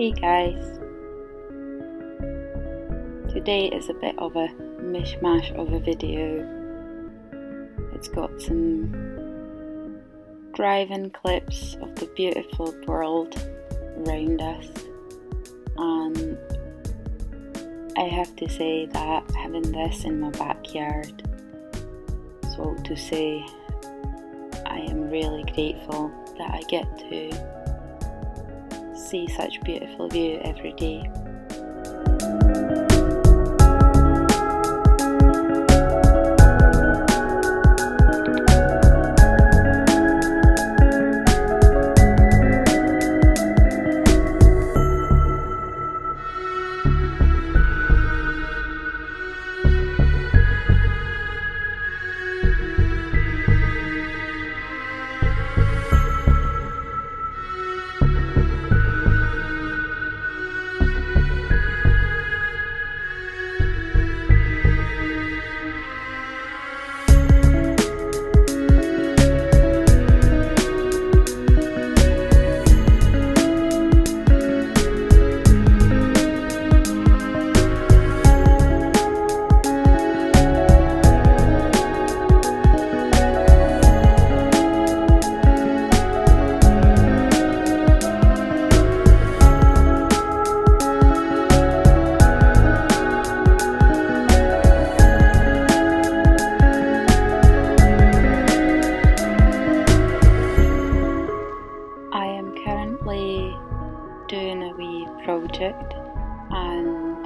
Hey guys, today is a bit of a mishmash of a video. It's got some driving clips of the beautiful world around us, and I have to say that having this in my backyard, so to say, I am really grateful that I get to see such beautiful view every day. Doing a wee project and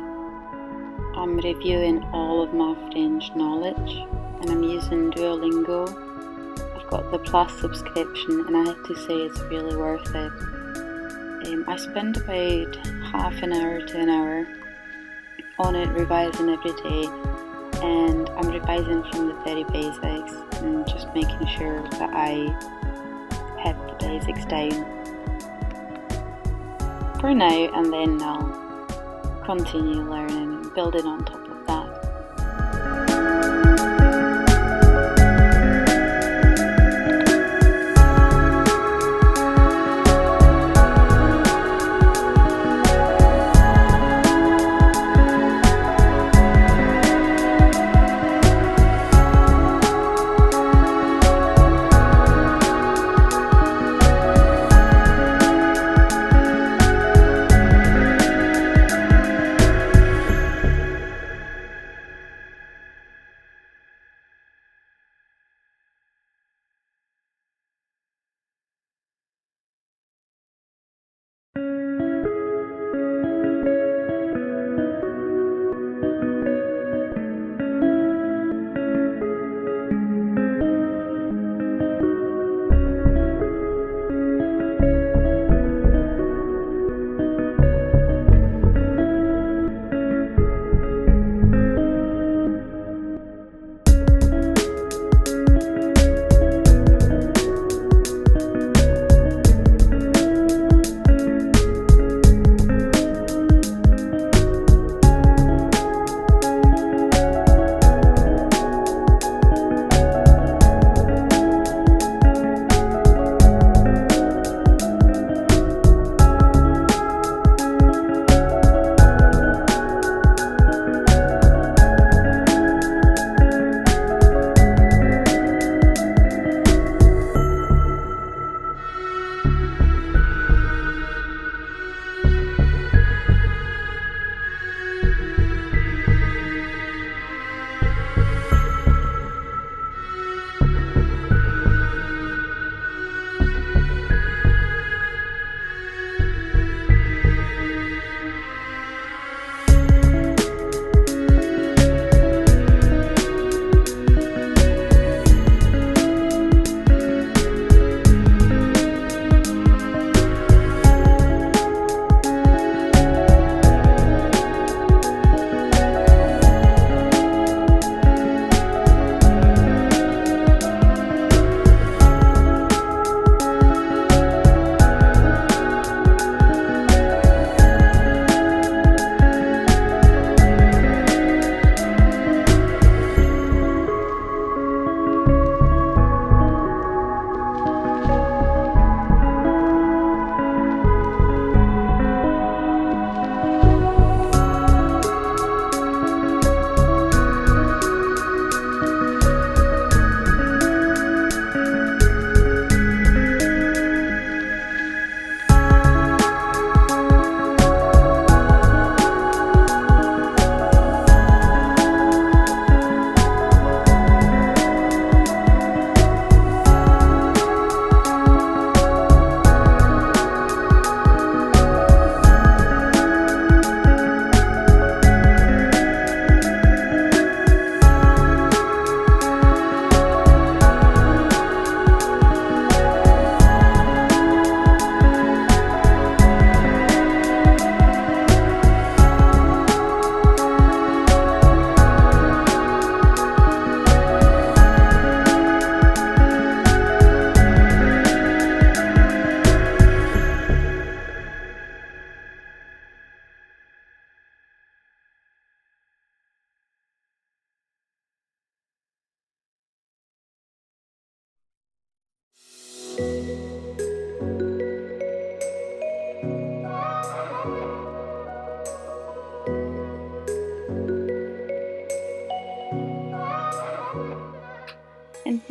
I'm reviewing all of my French knowledge, and I'm using Duolingo. I've got the Plus subscription and I have to say it's really worth it. I spend about half an hour to an hour on it, revising every day, and I'm revising from the very basics and just making sure that I have the basics down for now, and then I'll continue learning and building on top of that.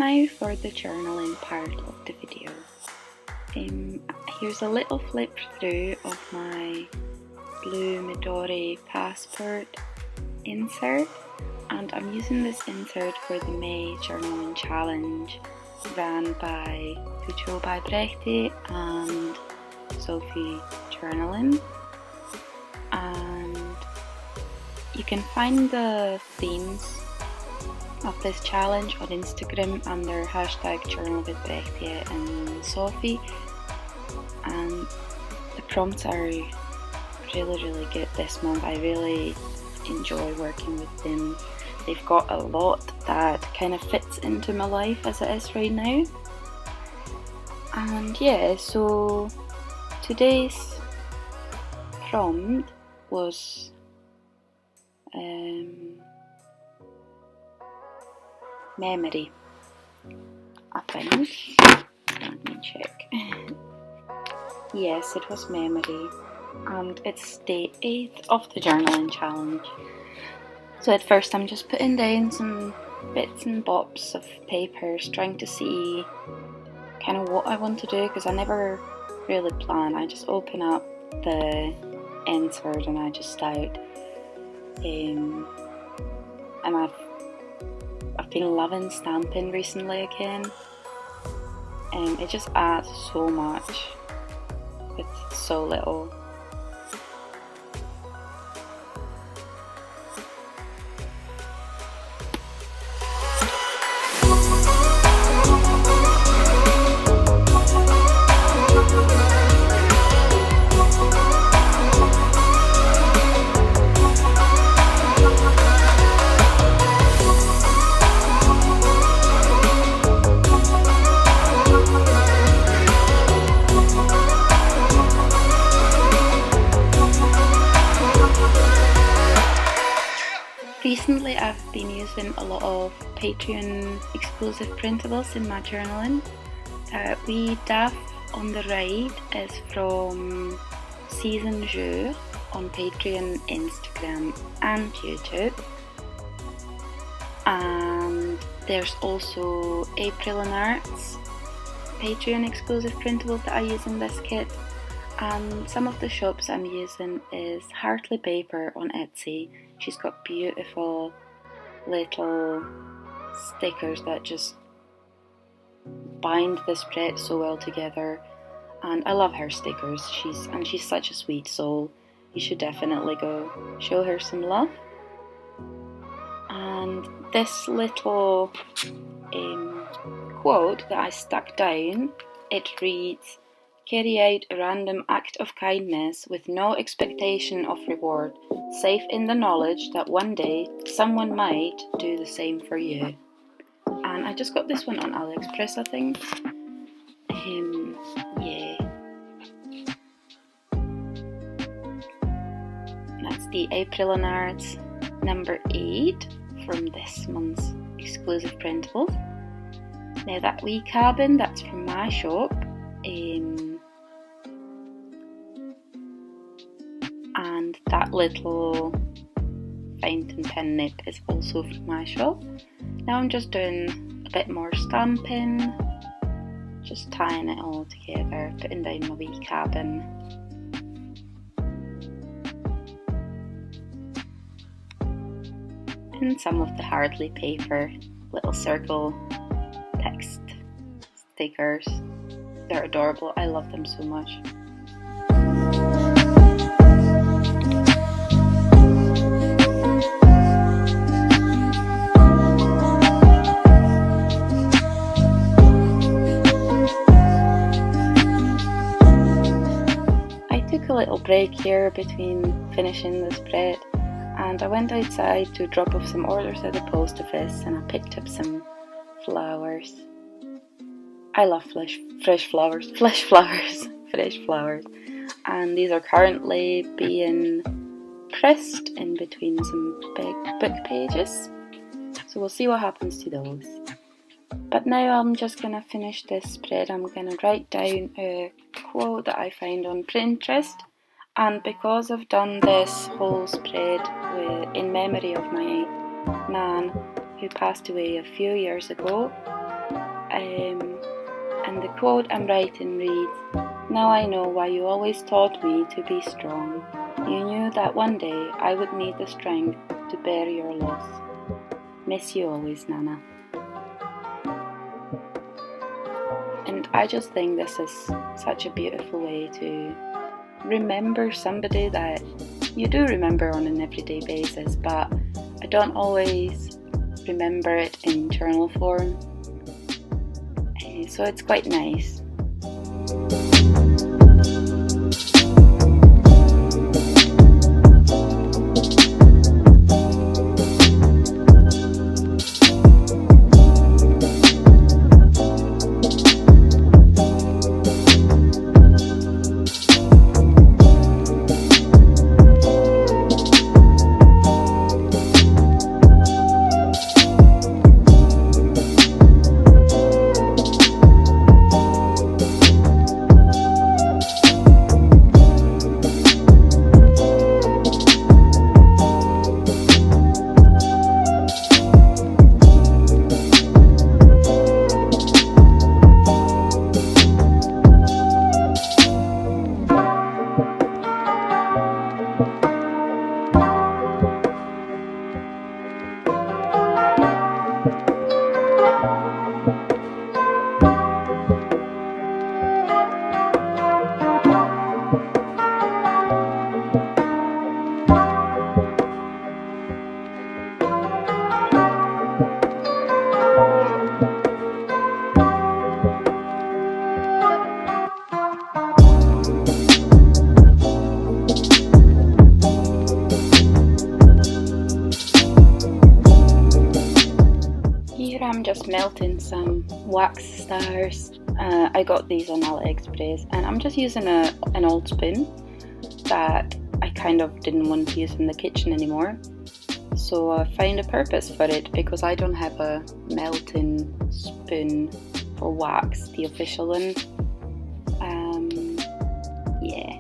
now for the journaling part of the video. Here's a little flip through of my blue Midori passport insert, and I'm using this insert for the May journaling challenge ran by Fucho by Brechty and Sophie Journaling. And you can find the themes of this challenge on Instagram under #JournalWithBrechty and Sophie, and the prompts are really good this month. I really enjoy working with them. They've got a lot that kind of fits into my life as it is right now. And yeah, so today's prompt was memory, I think. Let me check. Yes, it was memory, and it's day 8 of the journaling challenge. So at first I'm just putting down some bits and bobs of papers, trying to see kind of what I want to do, because I never really plan. I just open up the insert and I just start. And I've been loving stamping recently again. It just adds so much with so little. Recently I've been using a lot of Patreon exclusive printables in my journaling. We Daff on the right is from Season Jour on Patreon, Instagram and YouTube. And there's also April and Arts Patreon exclusive printables that I use in this kit. And some of the shops I'm using is Hartley Paper on Etsy. She's got beautiful little stickers that just bind the spread so well together, and I love her stickers. She's such a sweet soul. You should definitely go show her some love. And this little quote that I stuck down, it reads, "Carry out a random act of kindness with no expectation of reward, safe in the knowledge that one day someone might do the same for you." And I just got this one on AliExpress, I think. Yeah. That's the April and Arts number 8 from this month's exclusive printables. Now that wee cabin, that's from my shop. And that little fountain pen nib is also from my shop. Now I'm just doing a bit more stamping, just tying it all together, putting down my wee cabin. And some of the Hardly paper little circle text stickers. They're adorable, I love them so much. A little break here between finishing the spread, and I went outside to drop off some orders at the post office, and I picked up some flowers. I love fresh flowers, and these are currently being pressed in between some big book pages, so we'll see what happens to those. But now I'm just going to finish this spread. I'm going to write down a quote that I find on Pinterest, and because I've done this whole spread in memory of my nan who passed away a few years ago, And the quote I'm writing reads, "Now I know why you always taught me to be strong. You knew that one day I would need the strength to bear your loss. Miss you always, Nana." And I just think this is such a beautiful way to remember somebody that you do remember on an everyday basis, but I don't always remember it in journal form. So it's quite nice. Here I'm just melting some wax stars. I got these on AliExpress, and I'm just using an old spoon that I kind of didn't want to use in the kitchen anymore. So I found a purpose for it because I don't have a melting spoon for wax, the official one. Yeah.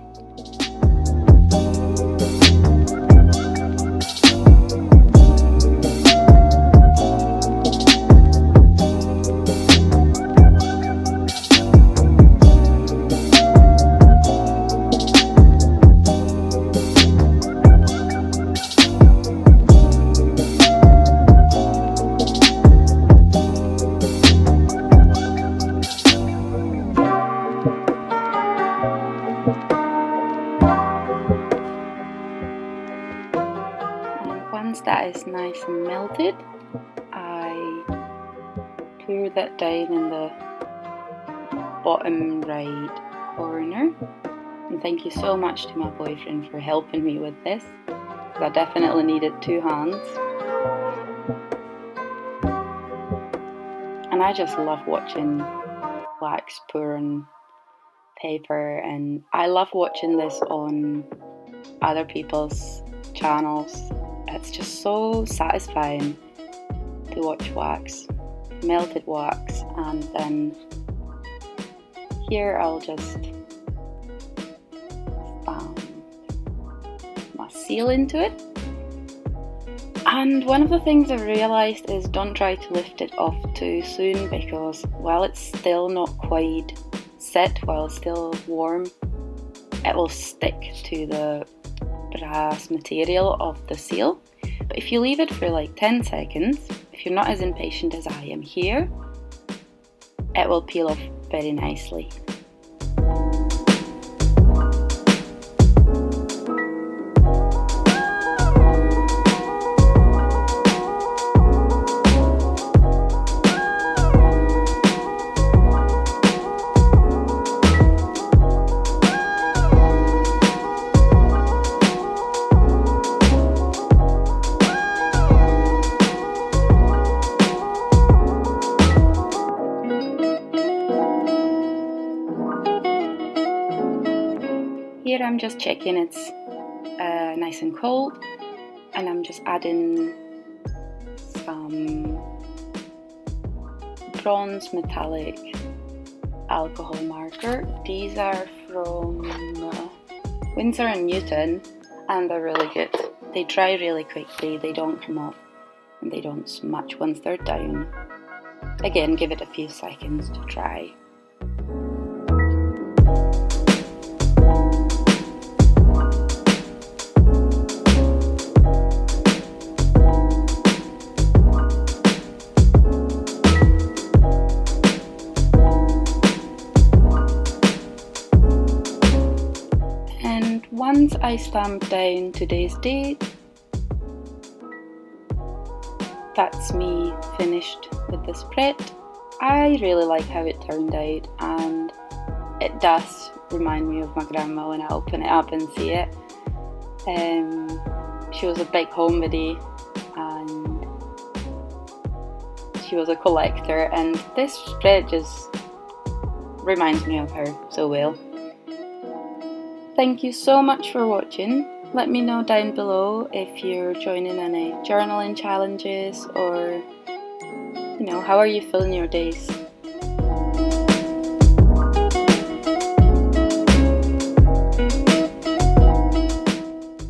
Once that is nice and melted, I pour that down in the bottom right corner. And thank you so much to my boyfriend for helping me with this, because I definitely needed 2 hands. And I just love watching wax pour on paper, and I love watching this on other people's channels. It's just so satisfying to watch wax, melted wax, and then here I'll just my seal into it. And one of the things I've realised is don't try to lift it off too soon, because while it's still not quite set, while it's still warm, it will stick to the brass material of the seal. But if you leave it for like 10 seconds, if you're not as impatient as I am here, it will peel off very nicely. Here I'm just checking it's nice and cold, and I'm just adding some bronze metallic alcohol marker. These are from Winsor & Newton, and they're really good. They dry really quickly, they don't come off, and they don't smudge once they're down. Again, give it a few seconds to dry. And once I stamp down today's date, that's me finished with the spread. I really like how it turned out, and it does remind me of my grandma when I open it up and see it. She was a big homebody and she was a collector, and this spread just reminds me of her so well. Thank you so much for watching. Let me know down below if you're joining any journaling challenges, or how are you filling your days?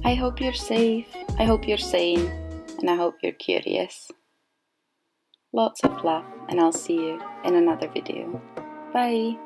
I hope you're safe, I hope you're sane, and I hope you're curious. Lots of love, and I'll see you in another video. Bye!